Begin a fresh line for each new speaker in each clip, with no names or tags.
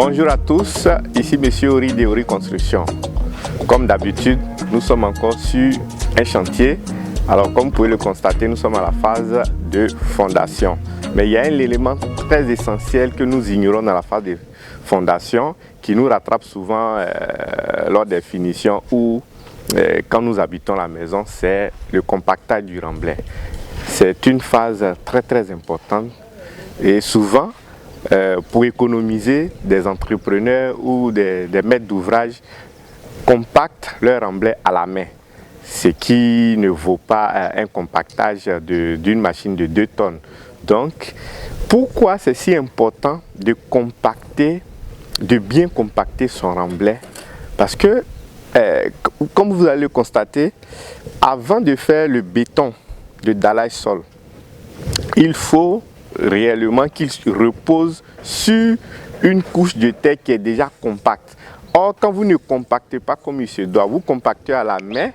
Bonjour à tous, ici Monsieur Ori de Ori Construction. Comme d'habitude, nous sommes encore sur un chantier. Alors comme vous pouvez le constater, nous sommes à la phase de fondation. Mais il y a un élément très essentiel que nous ignorons dans la phase de fondation qui nous rattrape souvent lors des finitions ou quand nous habitons la maison, c'est le compactage du remblai. C'est une phase très importante et souvent, pour économiser, des entrepreneurs ou des maîtres d'ouvrage compactent leur remblai à la main, ce qui ne vaut pas un compactage d'une machine de 2 tonnes. Donc, pourquoi c'est si important de compacter, de bien compacter son remblai? Parce que, comme vous allez le constater, avant de faire le béton de dallage sol, il faut réellement qu'il repose sur une couche de terre qui est déjà compacte. Or, quand vous ne compactez pas comme il se doit, vous compactez à la main,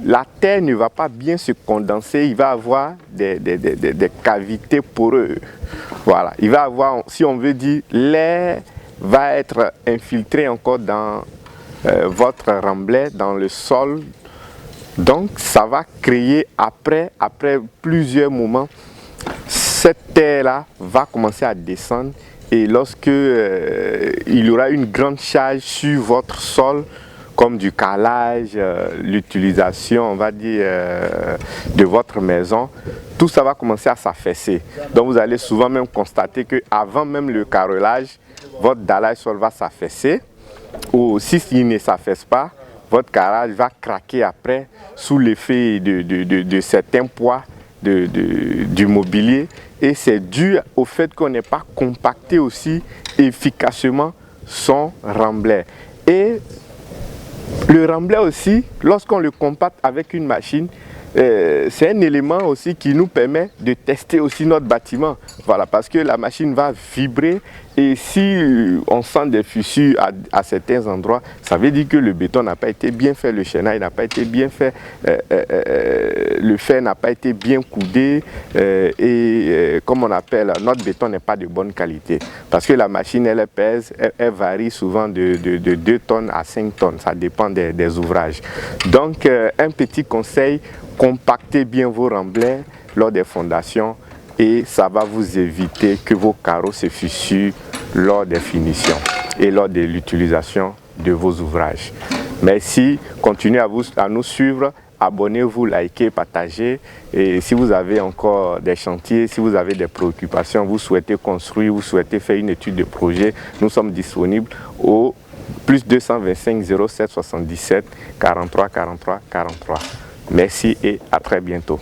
la terre ne va pas bien se condenser, il va avoir des cavités poreuses. Voilà, il va avoir, si on veut dire, l'air va être infiltré encore dans votre remblai, dans le sol. Donc, ça va créer après plusieurs moments, cette terre-là va commencer à descendre et lorsque il y aura une grande charge sur votre sol, comme du carrelage, l'utilisation, on va dire, de votre maison, tout ça va commencer à s'affaisser. Donc vous allez souvent même constater qu'avant même le carrelage, votre dallage sol va s'affaisser, ou s'il ne s'affaisse pas, votre carrelage va craquer après sous l'effet de certains poids du mobilier, et c'est dû au fait qu'on n'ait pas compacté aussi efficacement son remblai. Et le remblai aussi, lorsqu'on le compacte avec une machine, c'est un élément aussi qui nous permet de tester aussi notre bâtiment. Voilà, parce que la machine va vibrer et si on sent des fissures à certains endroits, ça veut dire que le béton n'a pas été bien fait, le chaînage n'a pas été bien fait, le fer n'a pas été bien coudé et comme on appelle, notre béton n'est pas de bonne qualité. Parce que la machine, elle pèse, elle varie souvent de 2 tonnes à 5 tonnes, ça dépend des ouvrages. Donc, un petit conseil, compactez bien vos remblais lors des fondations et ça va vous éviter que vos carreaux se fissurent lors des finitions et lors de l'utilisation de vos ouvrages. Merci, continuez à nous suivre, abonnez-vous, likez, partagez et si vous avez encore des chantiers, si vous avez des préoccupations, vous souhaitez construire, vous souhaitez faire une étude de projet, nous sommes disponibles au plus 225 07 77 43 43 43. Merci et à très bientôt.